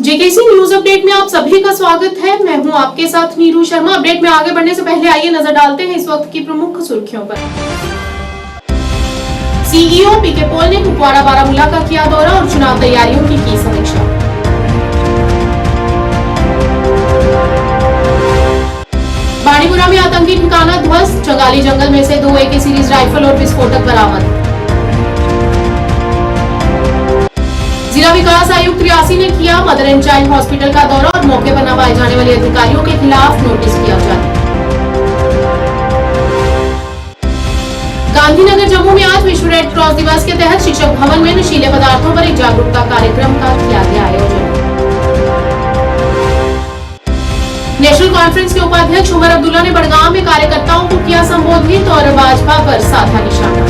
JKC news update में आप सभी का स्वागत है। मैं हूं आपके साथ नीरू शर्मा। अपडेट में आगे बढ़ने से पहले आइए नजर डालते हैं इस वक्त की प्रमुख सुर्खियों पर। सीईओ पीके पॉल ने कुपवाड़ा बारामूला का किया दौरा और चुनाव तैयारियों की समीक्षा। बाड़ीपुरा में आतंकी ठिकाना ध्वस्त, चगाली जंगल में से 2 AK सीरीज राइफल और विस्फोटक बरामद। जिला विकास आयुक्त रियासी ने किया मदर एंड चाइल्ड हॉस्पिटल का दौरा और मौके पर न पाए जाने वाले अधिकारियों के खिलाफ नोटिस किया जारी। गांधीनगर जम्मू में आज विश्व रेड क्रॉस दिवस के तहत शिक्षक भवन में नशीले पदार्थों पर एक जागरूकता कार्यक्रम का किया गया आयोजन। नेशनल कॉन्फ्रेंस के उपाध्यक्ष उमर अब्दुल्ला ने बड़गांव में कार्यकर्ताओं को किया संबोधित और भाजपा पर साधा निशाना।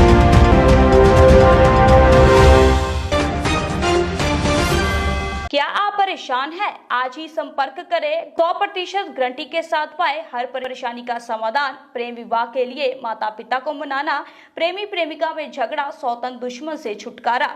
क्या आप परेशान हैं? आज ही संपर्क करें। 100% गारंटी के साथ पाए हर परेशानी का समाधान। प्रेम विवाह के लिए माता पिता को मनाना, प्रेमी प्रेमिका में झगड़ा, सौतन दुश्मन से छुटकारा,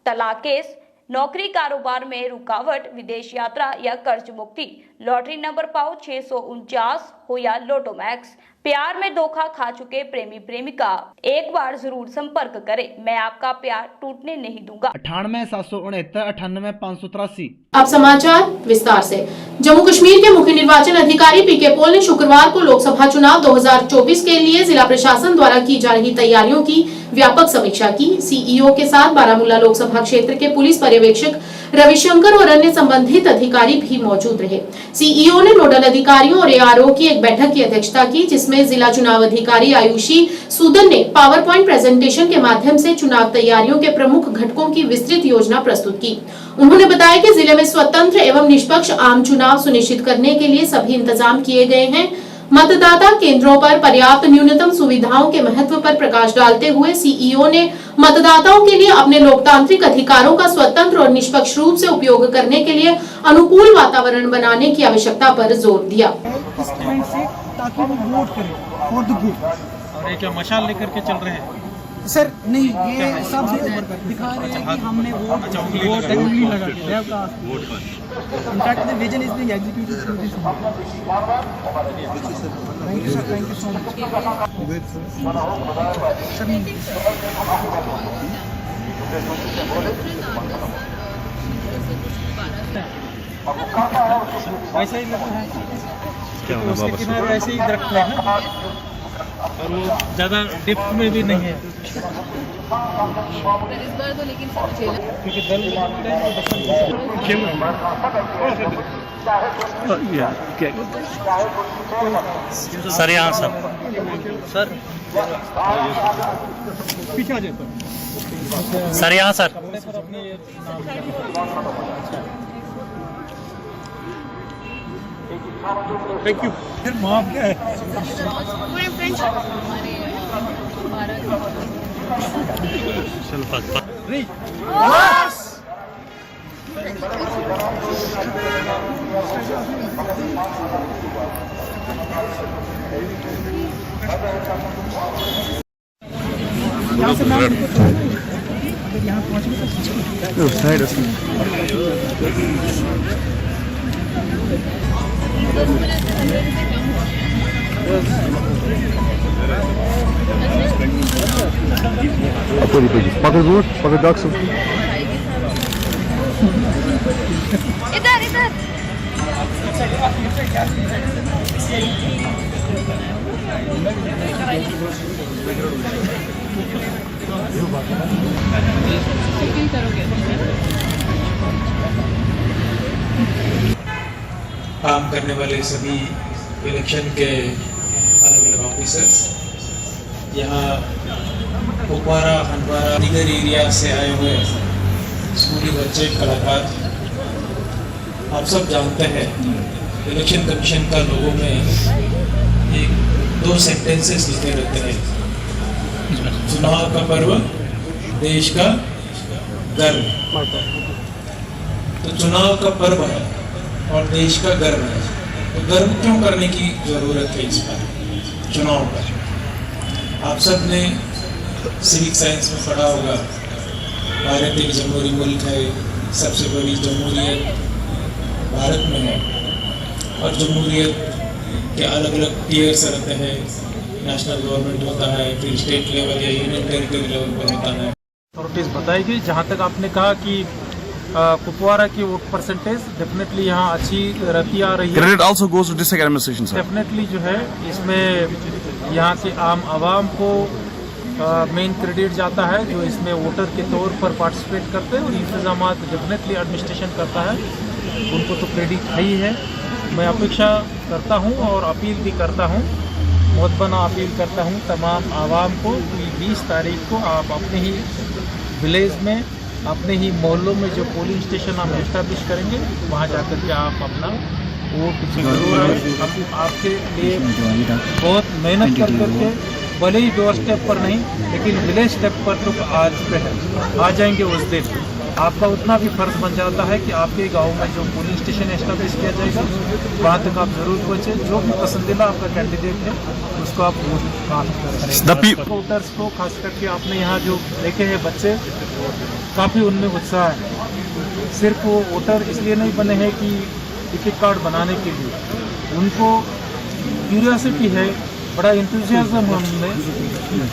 तलाक केस, नौकरी कारोबार में रुकावट, विदेश यात्रा या कर्ज मुक्ति, लॉटरी नंबर पाओ 649 हो या लोटो मैक्स, प्यार में धोखा खा चुके प्रेमी प्रेमिका, एक बार जरूर संपर्क करें। मैं आपका प्यार टूटने नहीं दूंगा। 98 769 98 583। अब समाचार विस्तार से। जम्मू कश्मीर के मुख्य निर्वाचन अधिकारी पीके पॉल ने शुक्रवार को लोकसभा चुनाव 2024 के लिए जिला प्रशासन द्वारा की जा रही तैयारियों की व्यापक समीक्षा की। सीईओ के साथ बारामूला लोकसभा क्षेत्र के पुलिस पर्यवेक्षक रविशंकर और अन्य संबंधित अधिकारी भी मौजूद रहे। सीईओ ने नोडल अधिकारियों और एआरओ की एक बैठक की अध्यक्षता की, जिसमें जिला चुनाव अधिकारी आयुषी सूदन ने पावर पॉइंट प्रेजेंटेशन के माध्यम से चुनाव तैयारियों के प्रमुख घटकों की विस्तृत योजना प्रस्तुत की। उन्होंने बताया कि जिले में स्वतंत्र एवं निष्पक्ष आम चुनाव सुनिश्चित करने के लिए सभी इंतजाम किए गए हैं। मतदाता केंद्रों पर पर्याप्त न्यूनतम सुविधाओं के महत्व पर प्रकाश डालते हुए सीईओ ने मतदाताओं के लिए अपने लोकतांत्रिक अधिकारों का स्वतंत्र और निष्पक्ष रूप से उपयोग करने के लिए अनुकूल वातावरण बनाने की आवश्यकता पर जोर दिया। ताकि वो वोट करें फॉर द गुड। और ये क्या मशाल लेकर के चल रहे हैं? सर नहीं, ये सब दिखा रहे हैं कि हमने वोट उंगली लगा दिया वोट पर। In fact the vision is being executed through this. Thank you sir, thank you so much sir. ऐसा ही लगता है क्या उसके किनारे ऐसे ही दरख्त है ना, और वो ज़्यादा डेप्थ में भी नहीं है इस बार तो, लेकिन क्योंकि दल सर यहाँ सर पीछे आ जाता सर यहाँ सर थैंक यू। फिर माँ क्या है? पूरे फ्रेंड्स हमारे 12 चलो नहीं यहाँ से मैं यहाँ पहुँचने इधर इधर काम करने वाले सभी इलेक्शन के अलग अलग ऑफिसर्स, यहाँ कुपवाड़ा हंडवाड़ा दीगर एरिया से आए हुए स्कूली बच्चे, कलाकार, आप सब जानते हैं इलेक्शन कमीशन का लोगों में एक 2 सेंटेंसेस लिखे रहते हैं। चुनाव का पर्व, देश का गर्व। तो चुनाव का पर्व है और देश का गर्व है, तो गर्व क्यों करने की जरूरत है इस पर चुनाव पर? आप सब ने सिविक साइंस में पढ़ा होगा, भारत एक जमहूरी मुल्क है, सबसे बड़ी जमहूरियत भारत में है और जमहूरियत के अलग अलग टीयर्स रहते हैं, नेशनल गवर्नमेंट होता है, फिर स्टेट लेवल या यूनियन टेरिटरी लेवल पर होता है। अथॉरिटीज़ बताएगी। जहाँ तक आपने कहा कि कुपवारा की वोट परसेंटेज डेफिनेटली यहाँ अच्छी रहती आ रही है। Credit also goes to district administration, sir. Definitely जो है इसमें यहाँ के आम आवाम को मेन क्रेडिट जाता है, जो इसमें वोटर के तौर पर पार्टिसिपेट करते हैं, और इंतजाम डेफिनेटली एडमिनिस्ट्रेशन करता है, उनको तो क्रेडिट है ही है। मैं अपेक्षा करता हूँ और अपील भी करता हूँ, बहुत बना अपील करता हूँ तमाम आवाम को कि 20 तारीख को आप अपने ही विलेज में, अपने ही मोहल्लों में जो पोलिंग स्टेशन हम एस्टैब्लिश करेंगे, वहाँ जाकर के आप अपना वोट जरूर आए। हम आपके लिए बहुत मेहनत कर करके, भले ही डोर स्टेप पर नहीं लेकिन विलेज स्टेप पर तो आज पे है, आ जाएंगे उस दिन। आपका उतना भी फर्ज बन जाता है कि आपके गांव में जो पोलिंग स्टेशन एस्टैब्लिश किया जाएगा, वहाँ तक आप जरूर पहुँचे। जो भी पसंदीदा आपका कैंडिडेट है उसको आप वोट कास्ट करें। वोटर्स को खास करके आपने यहाँ जो देखे हैं बच्चे, काफ़ी उनमें उत्साह है। सिर्फ वो वोटर इसलिए नहीं बने हैं कि टिकट कार्ड बनाने के लिए, उनको क्यूरियोसिटी है, बड़ा इंतज़ाज़म है उनमें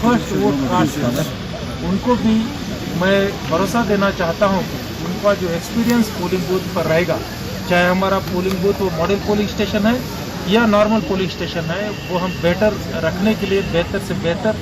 फर्स्ट वोट कास्ट करना। उनको भी मैं भरोसा देना चाहता हूँ कि उनका जो एक्सपीरियंस पोलिंग बूथ पर रहेगा, चाहे हमारा पोलिंग बूथ वो मॉडल पोलिंग स्टेशन है या नॉर्मल पोलिंग स्टेशन है, वो हम बेटर रखने के लिए बेहतर से बेहतर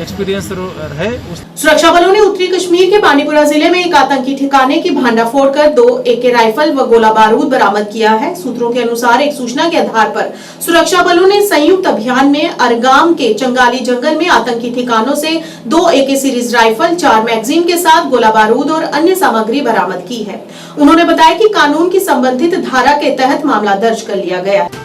एक्सपीरियंस रहे। सुरक्षा बलों ने उत्तरी कश्मीर के बांडीपुरा जिले में एक आतंकी ठिकाने की भांडाफोड़ कर 2 AK राइफल व गोला बारूद बरामद किया है। सूत्रों के अनुसार एक सूचना के आधार पर सुरक्षा बलों ने संयुक्त अभियान में अरगाम के चंगाली जंगल में आतंकी ठिकानों से 2 AK सीरीज राइफल, 4 मैगजीन के साथ गोला बारूद और अन्य सामग्री बरामद की है। उन्होंने बताया कि कानून की संबंधित धारा के तहत मामला दर्ज कर लिया गया है।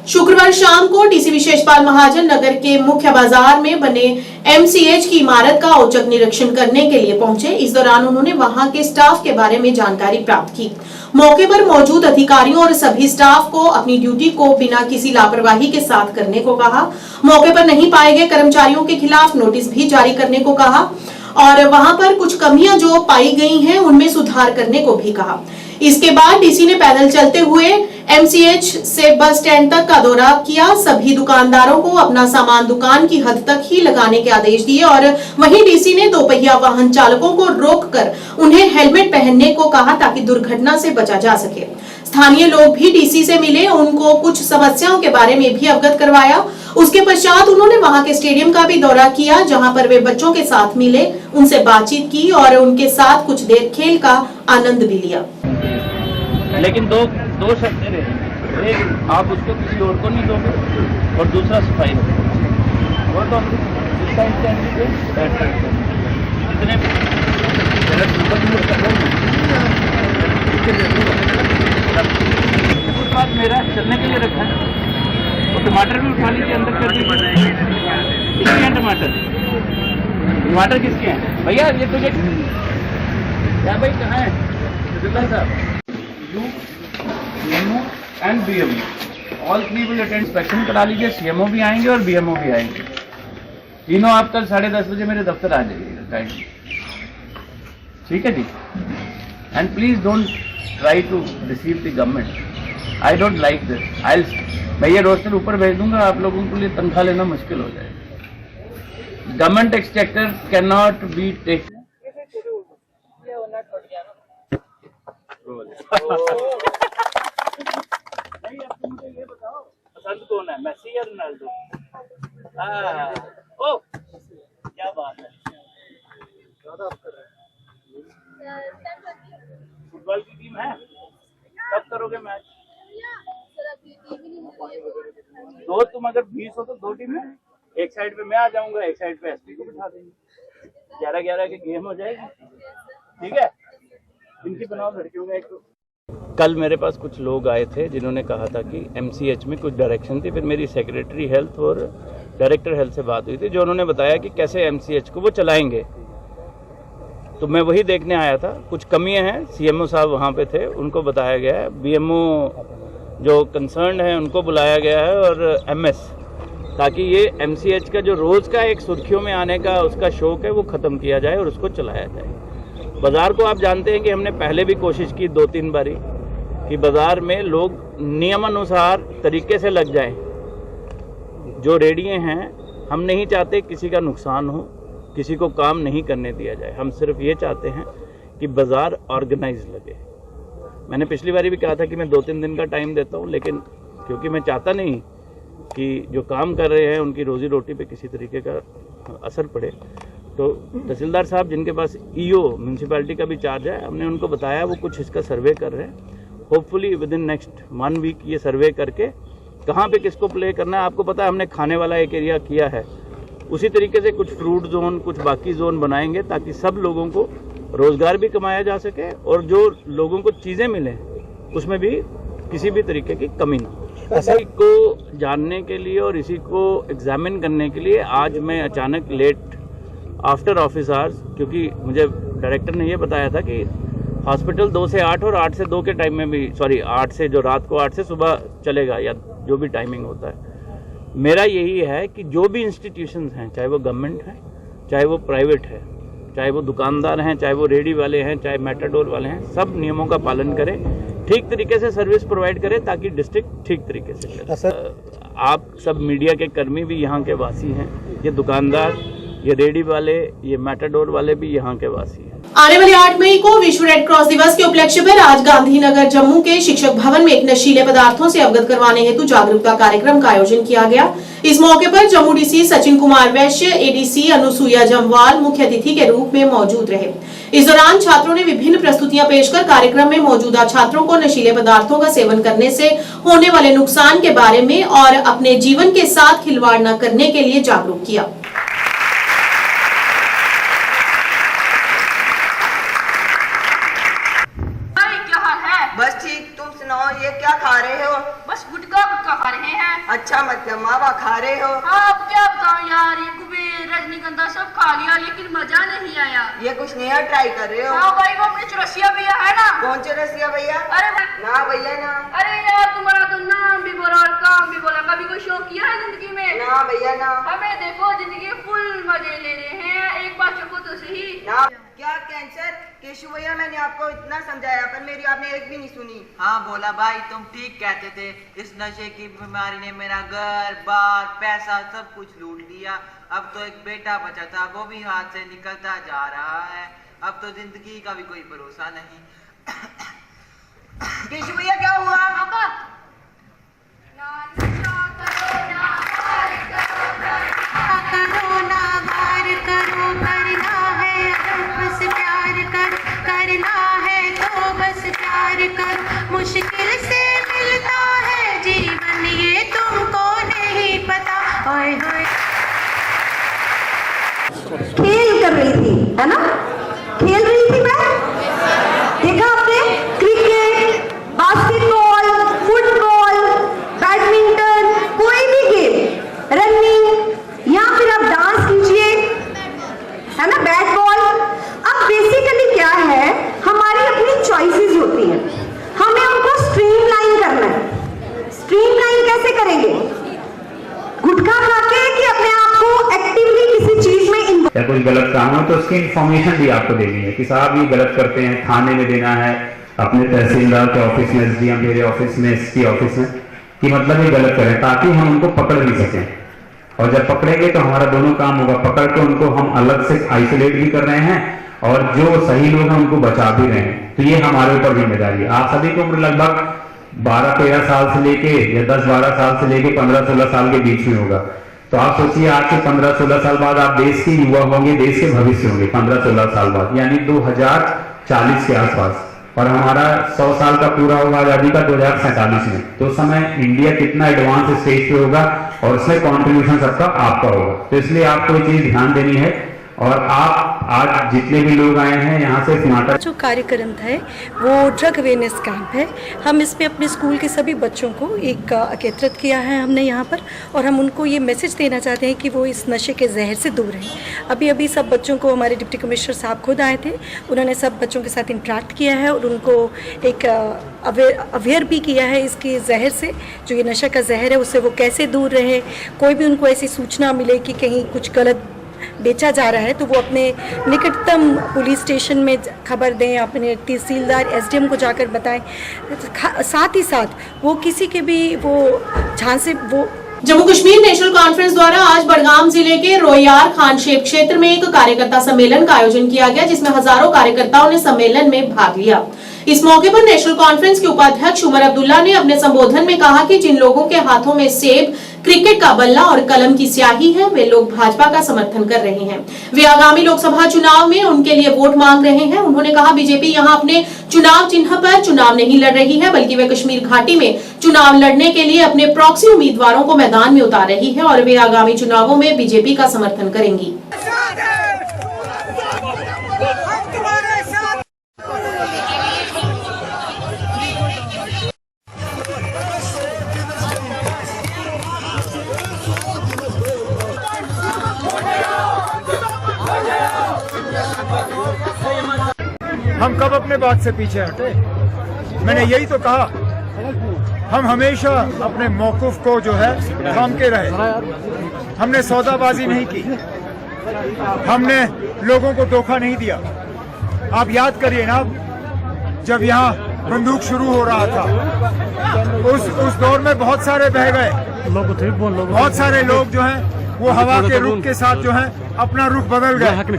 शुक्रवार शाम को डीसी विशेषपाल महाजन नगर के मुख्य बाजार में बने MCH की इमारत का औचक निरीक्षण करने के लिए पहुंचे। इस दौरान उन्होंने वहां के स्टाफ के बारे में जानकारी प्राप्त की। मौके पर मौजूद अधिकारियों और सभी स्टाफ को अपनी ड्यूटी को बिना किसी लापरवाही के साथ करने को कहा। मौके पर नहीं पाए गए कर्मचारियों के खिलाफ नोटिस भी जारी करने को कहा और वहां पर कुछ कमियां जो पाई गई हैं उनमें सुधार करने को भी कहा। इसके बाद डीसी ने पैदल चलते हुए MCH से बस स्टैंड तक का दौरा किया। सभी दुकानदारों को अपना सामान दुकान की हद तक ही लगाने के आदेश दिए और वहीं डीसी ने 2 पहिया वाहन चालकों को रोककर उन्हें हेलमेट पहनने को कहा ताकि दुर्घटना से बचा जा सके। स्थानीय लोग भी डीसी से मिले, उनको कुछ समस्याओं के बारे में भी अवगत करवाया। उसके पश्चात उन्होंने वहां के स्टेडियम का भी दौरा किया, जहां पर वे बच्चों के साथ मिले, उनसे बातचीत की और उनके साथ कुछ देर खेल का आनंद भी लिया। लेकिन दो शर्तें रहे, एक आप उसको किसी और को नहीं दोगे और दूसरा सफाई रखो। वो तो हम इस साइड से बैठ सकते जितने बात मेरा चलने के लिए रखा है। वो टमाटर भी उठा लीजिए, अंदर कर दीजिए। किसके हैं टमाटर किसके हैं भैया? ये तुझे क्या भाई कहाँ है साहब? CMO and BMO all 3 will attend. Inspection करा लीजिए। CMO भी आएंगे और BMO भी आएंगे। तीनों आप कल 10:30 बजे मेरे दफ्तर आ जाइएगा टाइम, ठीक है जी? And please don't try to deceive the government. I don't like this. मैं ये रोस्टर ऊपर भेज दूंगा, आप लोगों के लिए तनख्वाह लेना मुश्किल हो जाएगा। Government exchequer can not be take. नहीं, अब तुम मुझे ये बताओ पसंद कौन है, मेसी या रोनाल्डो? ओ क्या बात है, फुटबॉल की टीम है। कब करोगे मैच? दो, तुम अगर 20 हो तो 2 टीमें, एक साइड पे मैं आ जाऊंगा, एक साइड पे SP को बिठा देंगे। 11-11 की गेम हो जाएगी, ठीक है? इनकी बनाओ लड़कियों का एक। कल मेरे पास कुछ लोग आए थे जिन्होंने कहा था कि MCH में कुछ डायरेक्शन थी। फिर मेरी सेक्रेटरी हेल्थ और डायरेक्टर हेल्थ से बात हुई थी, जो उन्होंने बताया कि कैसे MCH को वो चलाएंगे। तो मैं वही देखने आया था। कुछ कमियां हैं, CMO साहब वहाँ पे थे, उनको बताया गया है। BMO जो कंसर्न है उनको बुलाया गया है और MS, ताकि ये MCH का जो रोज़ का एक सुर्खियों में आने का उसका शौक है वो ख़त्म किया जाए और उसको चलाया जाए। बाज़ार को आप जानते हैं कि हमने पहले भी कोशिश की 2-3 बारी कि बाज़ार में लोग नियमानुसार तरीके से लग जाएं। जो रेडिये हैं, हम नहीं चाहते किसी का नुकसान हो, किसी को काम नहीं करने दिया जाए। हम सिर्फ ये चाहते हैं कि बाज़ार ऑर्गेनाइज लगे। मैंने पिछली बारी भी कहा था कि मैं 2-3 दिन का टाइम देता हूँ, लेकिन क्योंकि मैं चाहता नहीं कि जो काम कर रहे हैं उनकी रोजी रोटी पे किसी तरीके का असर पड़े, तो तहसीलदार साहब जिनके पास EO म्यूनसिपैलिटी का भी चार्ज है, हमने उनको बताया वो कुछ इसका सर्वे कर रहे हैं। Hopefully within next 1 week ये सर्वे करके कहाँ पे किसको प्ले करना है। आपको पता है हमने खाने वाला एक एरिया किया है, उसी तरीके से कुछ फ्रूट जोन, कुछ बाकी जोन बनाएंगे ताकि सब लोगों को रोजगार भी कमाया जा सके और जो लोगों को चीज़ें मिलें उसमें भी किसी भी तरीके की कमी ना हो। इसी को जानने के लिए और इसी को एग्जामिन करने के लिए आज मैं अचानक लेट आफ्टर ऑफिस आवर्स, क्योंकि मुझे डायरेक्टर ने ये बताया था कि हॉस्पिटल 2 से 8 और 8 से 2 के टाइम में भी 8 से जो रात को 8 से सुबह चलेगा या जो भी टाइमिंग होता है। मेरा यही है कि जो भी इंस्टीट्यूशंस हैं, चाहे वो गवर्नमेंट है, चाहे वो प्राइवेट है, चाहे वो दुकानदार हैं, चाहे वो रेडी वाले हैं, चाहे मेटाडोर वाले हैं, सब नियमों का पालन करें, ठीक तरीके से सर्विस प्रोवाइड करें ताकि डिस्ट्रिक्ट ठीक तरीके से चले। आप सब मीडिया के कर्मी भी यहाँ के वासी हैं, ये दुकानदार, ये रेडी वाले, ये मेटाडोर वाले भी यहाँ के वासी हैं। आने वाले 8 मई को विश्व रेड क्रॉस दिवस के उपलक्ष्य पर आज गांधीनगर जम्मू के शिक्षक भवन में एक नशीले पदार्थों से अवगत करवाने हेतु जागरूकता कार्यक्रम का आयोजन किया गया। इस मौके पर जम्मू DC सचिन कुमार वैश्य, ADC अनुसुईया जम्वाल मुख्य अतिथि के रूप में मौजूद रहे। इस दौरान छात्रों ने विभिन्न प्रस्तुतियां पेश कर कार्यक्रम में मौजूदा छात्रों को नशीले पदार्थों का सेवन करने से होने वाले नुकसान के बारे में और अपने जीवन के साथ खिलवाड़ न करने के लिए जागरूक किया। बस ठीक, तुम सुनाओ, ये क्या खा रहे हो? बस गुटखा खा रहे हैं। अच्छा मतलब मावा खा रहे हो? हाँ, अब क्या बताऊं यार, ये कुबेर रजनीगंधा सब खा लिया लेकिन मजा नहीं आया। ये कुछ नया ट्राई कर रहे हो? हाँ भाई, वो अपने चौरसिया भैया है ना। कौन चौरसिया भैया? अरे ना भैया ना। अरे यार, तुम्हारा तो नाम भी बोला और काम भी बोला, कभी कोई शौक किया है जिंदगी में? ना भैया ना। हमें देखो जिंदगी फुल मजे ले रहे हैं, एक बार चखो तो सही। ना क्या कैंसर? केशु भैया मैंने आपको इतना समझाया पर मेरी आपने एक भी नहीं सुनी। हाँ बोला भाई, तुम ठीक कहते थे। इस नशे की बीमारी ने मेरा घर बार पैसा सब कुछ लूट लिया। अब तो एक बेटा बचा था, वो भी हाथ से निकलता जा रहा है। अब तो जिंदगी का भी कोई भरोसा नहीं। केशु भैया क्या हुआ? मुश्किल से मिलता है जीवन, ये तुमको नहीं पता। ओए होए, खेल कर रही थी, है ना? खेल रही थी मैं, देखा आपने? क्रिकेट, बास्केटबॉल, फुटबॉल, बैडमिंटन, कोई भी गेम, रनिंग, या फिर आप डांस कीजिए, है ना, बैट बॉल। अब बेसिकली क्या है, हमारी अपनी चॉइसेस होती हैं, हमें उनको स्ट्रीमलाइन करना है। स्ट्रीमलाइन कैसे करेंगे? गुटखा खा के कि अपने आप को एक्टिवली किसी चीज में या कुछ गलत काम हो तो उसकी इन्फॉर्मेशन भी आपको देनी है कि साहब ये गलत करते हैं, थाने में देना है, अपने तहसीलदार के ऑफिस में, SDM मेरे ऑफिस में, SP ऑफिस में, कि मतलब ये गलत करें ताकि हम उनको पकड़ भी सकें। और जब पकड़ेंगे तो हमारा दोनों काम होगा, पकड़ के उनको हम अलग से आइसोलेट भी कर रहे हैं और जो सही लोग हैं उनको बचा भी रहे हैं। तो ये हमारे ऊपर जिम्मेदारी है। आप सभी की उम्र लगभग 12-13 साल से लेके या 10-12 साल से लेके 15-16 साल के बीच में होगा। तो आप सोचिए आज से 15-16 साल बाद आप देश के युवा होंगे, देश के भविष्य होंगे 15-16 साल बाद, यानी 2040 के आसपास। और हमारा 100 साल का पूरा होगा आजादी का 2047 में। तो उस समय इंडिया कितना एडवांस स्टेज पे होगा और उसमें कॉन्ट्रीब्यूशन सबका आपका होगा। तो इसलिए आपको ये चीज ध्यान देनी है और आप आज जितने भी लोग आए हैं यहाँ से स्मार्टर जो कार्यक्रम है वो ड्रग अवेयरनेस कैंप है। हम इसमें अपने स्कूल के सभी बच्चों को एकत्रित किया है हमने यहाँ पर, और हम उनको ये मैसेज देना चाहते हैं कि वो इस नशे के जहर से दूर रहें। अभी सब बच्चों को हमारे डिप्टी कमिश्नर साहब खुद आए थे, उन्होंने सब बच्चों के साथ इंटरेक्ट किया है और उनको एक अवेयर भी किया है इसके जहर से, जो ये नशा का जहर है उससे वो कैसे दूर रहे। कोई भी उनको ऐसी सूचना मिले कि कहीं कुछ गलत बेचा जा रहा है तो वो अपने निकटतम पुलिस स्टेशन में खबर दें, अपने तहसीलदार एसडीएम को जाकर बताएं। साथ ही साथ वो किसी के भी वो जहाँ से वो जम्मू कश्मीर नेशनल कॉन्फ्रेंस द्वारा आज बडगाम जिले के रोयार खानशेप क्षेत्र में एक कार्यकर्ता सम्मेलन का आयोजन किया गया, जिसमें हजारों कार्यकर्ताओं ने सम्मेलन में भाग लिया। इस मौके पर नेशनल कॉन्फ्रेंस के उपाध्यक्ष उमर अब्दुल्ला ने अपने संबोधन में कहा कि जिन लोगों के हाथों में सेब, क्रिकेट का बल्ला और कलम की स्याही है, वे लोग भाजपा का समर्थन कर रहे हैं। वे आगामी लोकसभा चुनाव में उनके लिए वोट मांग रहे हैं। उन्होंने कहा बीजेपी यहां अपने चुनाव चिन्ह पर चुनाव नहीं लड़ रही है, बल्कि वे कश्मीर घाटी में चुनाव लड़ने के लिए अपने प्रॉक्सी उम्मीदवारों को मैदान में उतार रही है और वे आगामी चुनावों में बीजेपी का समर्थन करेंगी। हम कब अपने बात से पीछे हटे? मैंने यही तो कहा, हम हमेशा अपने मौक़िफ़ को जो है थाम के रहे। हमने सौदाबाजी नहीं की, हमने लोगों को धोखा नहीं दिया। आप याद करिए ना, जब यहाँ बंदूक शुरू हो रहा था उस दौर में बहुत सारे बह गए, बहुत सारे लोग जो हैं वो हवा के रुख के साथ जो है अपना रुख बदल गए।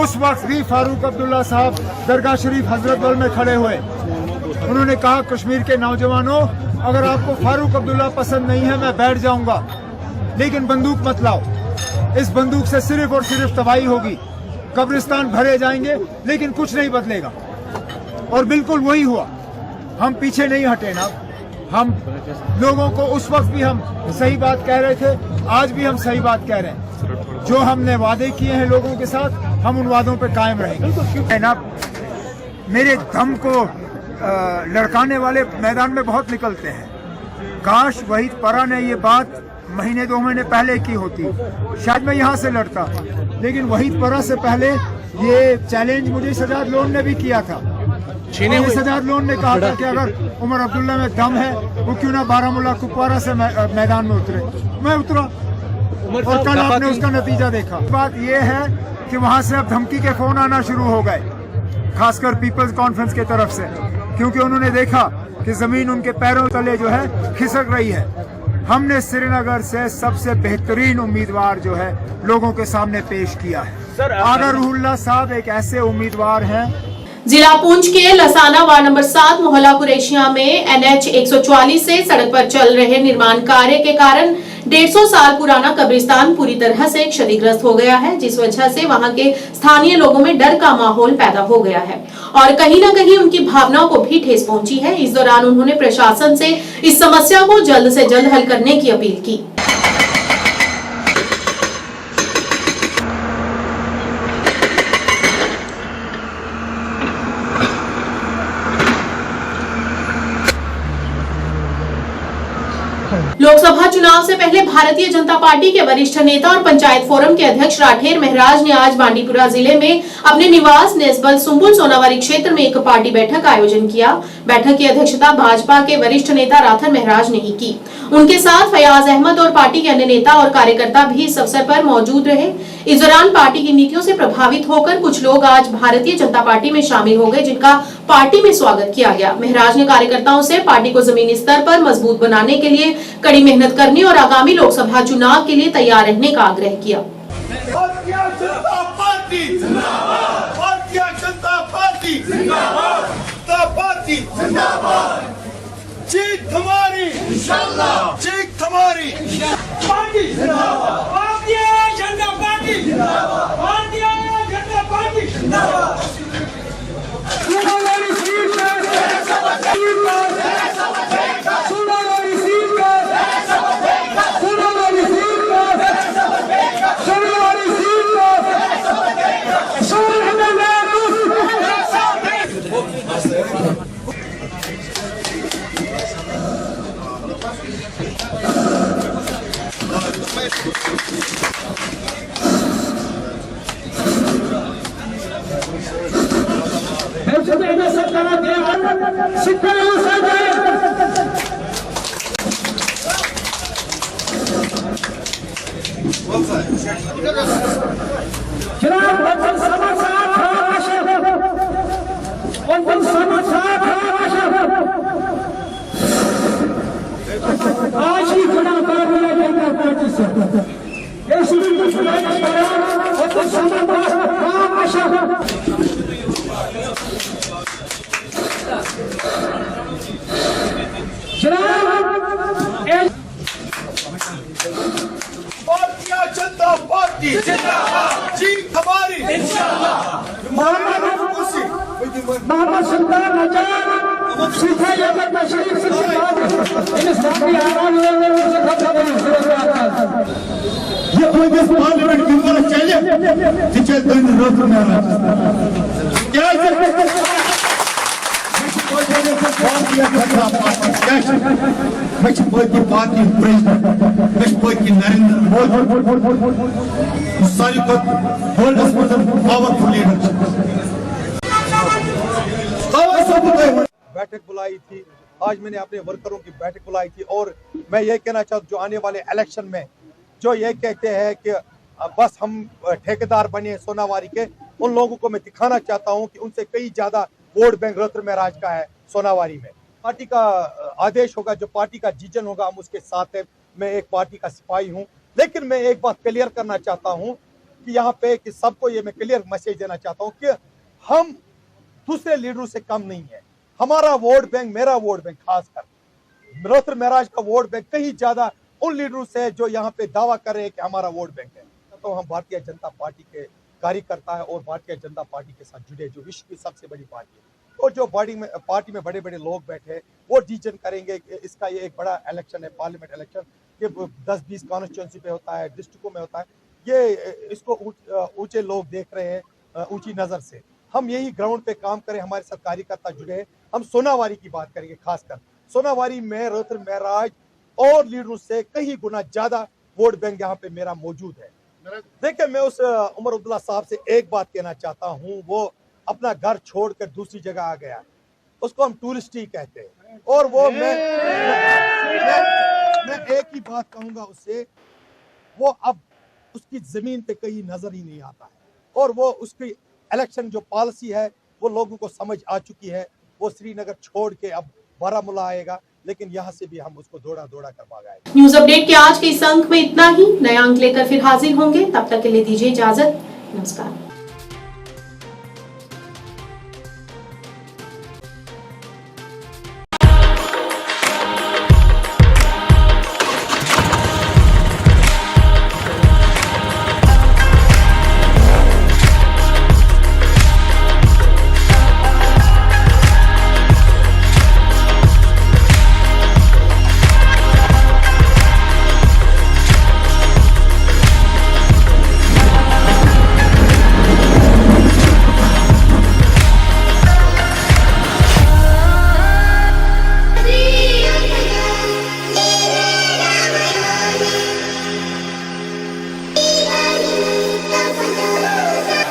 उस वक्त भी फारूक अब्दुल्ला साहब दरगाह शरीफ हजरत बल में खड़े हुए, उन्होंने कहा कश्मीर के नौजवानों, अगर आपको फारूक अब्दुल्ला पसंद नहीं है मैं बैठ जाऊंगा, लेकिन बंदूक मत लाओ। इस बंदूक से सिर्फ और सिर्फ तबाही होगी, कब्रिस्तान भरे जाएंगे, लेकिन कुछ नहीं बदलेगा। और बिल्कुल वही हुआ। हम पीछे नहीं हटे ना, हम लोगों को उस वक्त भी हम सही बात कह रहे थे, आज भी हम सही बात कह रहे हैं। जो हमने वादे किए हैं लोगों के साथ, हम उन वादों पे कायम रहेंगे ना। मेरे दम को लड़काने वाले मैदान में बहुत निकलते हैं। काश वहीद परा ने ये बात महीने 2 महीने पहले की होती, शायद मैं यहाँ से लड़ता। लेकिन वहीद परा से पहले ये चैलेंज मुझे सजाद लोन ने भी किया था। सजाद लोन ने कहा था कि अगर उमर अब्दुल्ला में दम है वो क्यों ना बारामूला कुपवारा से मैदान में उतरे। मैं उतरा और कल आपने उसका नतीजा देखा। बात ये है कि वहाँ से अब धमकी के फोन आना शुरू हो गए, खासकर पीपल्स कॉन्फ्रेंस की तरफ से, क्योंकि उन्होंने देखा कि जमीन उनके पैरों तले जो है खिसक रही है। हमने श्रीनगर से सबसे बेहतरीन उम्मीदवार जो है लोगों के सामने पेश किया है। आगा रूहुल्लाह साहब एक ऐसे उम्मीदवार हैं। जिला पुंछ के लसाना वार्ड नंबर 7 मोहल्ला कुरैशिया में NH 144 से सड़क पर चल रहे निर्माण कार्य के कारण 150 साल पुराना कब्रिस्तान पूरी तरह से क्षतिग्रस्त हो गया है, जिस वजह से वहां के स्थानीय लोगों में डर का माहौल पैदा हो गया है और कहीं न कहीं उनकी भावनाओं को भी ठेस पहुंची है। इस दौरान उन्होंने प्रशासन से इस समस्या को जल्द से जल्द हल करने की अपील की। लोकसभा चुनाव से पहले भारतीय जनता पार्टी के वरिष्ठ नेता और पंचायत फोरम के अध्यक्ष राठेर महराज ने आज बांडीपुरा जिले में अपने निवास नेस्बल सुंबुल सोनावारी क्षेत्र में एक पार्टी बैठक का आयोजन किया। बैठक की अध्यक्षता भाजपा के वरिष्ठ नेता राठेर महराज ने ही की। उनके साथ फयाज अहमद और पार्टी के अन्य नेता और कार्यकर्ता भी इस अवसर पर मौजूद रहे। इस दौरान पार्टी की नीतियों से प्रभावित होकर कुछ लोग आज भारतीय जनता पार्टी में शामिल हो गए, जिनका पार्टी में स्वागत किया गया। महराज ने कार्यकर्ताओं से पार्टी को जमीनी स्तर पर मजबूत बनाने के लिए कड़ी मेहनत करने और आगामी लोकसभा चुनाव के लिए तैयार रहने का आग्रह किया। जीत हमारी इंशाल्लाह, जीत हमारी पार्टी जिंदाबाद, भारतीय जनता पार्टी जिंदाबाद, भारतीय जनता पार्टी जिंदाबाद। सोनावारी सीट पर सोनावारी सीट पर सोनावारी सीट पर सोनावारी सीट पर आज ही चुनाव भारतीय जनता पार्टी से भारतीय जनता पार्टी जिंदाबाद, जीत हमारी इंशाअल्लाह। मोहम्मद सुल्तान नजाम सीधा जगत तशरीफ से ये कोई भी पार्लियामेंट की तरह चाहिए जिसे दिन रोक में क्या पार्टी प्रेसिडेंट नरेंद्र मोदी सारी पावरफुल लीडर बैठक बुलाई थी। आज मैंने अपने वर्करों की बैठक बुलाई थी और मैं ये कहना चाहता हूँ जो आने वाले इलेक्शन में जो ये कहते हैं कि बस हम ठेकेदार बने सोनावारी के, उन लोगों को मैं दिखाना चाहता हूँ कि उनसे कई ज्यादा वोट बैंक रोहतक महराज का है सोनावारी में। पार्टी का आदेश होगा, जो पार्टी का डिसीजन होगा हम उसके साथ है। मैं एक पार्टी का सिपाही हूँ, लेकिन मैं एक बात क्लियर करना चाहता हूँ कि यहाँ पे कि सबको ये मैं क्लियर मैसेज देना चाहता हूँ कि हम दूसरे लीडरों से कम नहीं है। हमारा वोट बैंक, मेरा वोट बैंक खासकर रोहतक महराज का वोट बैंक कहीं ज्यादा उन लीडरों से जो यहाँ पे दावा कर रहे हैं कि हमारा वोट बैंक है। तो हम भारतीय जनता पार्टी के कार्यकर्ता है और भारतीय जनता पार्टी के साथ जुड़े, जो विश्व की सबसे बड़ी पार्टी है। और जो पार्टी में बड़े बड़े लोग बैठे वो डिसीजन करेंगे। इसका ये एक बड़ा इलेक्शन है, पार्लियामेंट इलेक्शन, ये 10-20 कॉन्स्टिट्यूंसी पे होता है, डिस्ट्रिक्टों में होता है। ये इसको ऊंचे लोग देख रहे हैं ऊंची नजर से। हम यही ग्राउंड पे काम करें, हमारे साथ कार्यकर्ता जुड़े हैं। हम सोनावारी की बात करेंगे, खासकर सोनावारी में रोहतक महराज और लीडरों से कहीं गुना ज्यादा वोट बैंक यहाँ पे मेरा मौजूद है। देखिए, मैं उस उमर अब्दुल्ला साहब से एक बात कहना चाहता हूँ, वो अपना घर छोड़कर दूसरी जगह आ गया, उसको हम टूरिस्ट ही कहते हैं। और वो मैं एक ही बात कहूंगा उससे, वो अब उसकी जमीन पे कहीं नजर ही नहीं आता है। और वो उसकी इलेक्शन जो पॉलिसी है वो लोगों को समझ आ चुकी है। वो श्रीनगर छोड़ के अब बारामूला आएगा, लेकिन यहाँ से भी हम उसको दौड़ा कर भागाएंगे। न्यूज अपडेट के आज के इस अंक में इतना ही। नया अंक लेकर फिर हाजिर होंगे, तब तक के लिए दीजिए इजाजत। नमस्कार।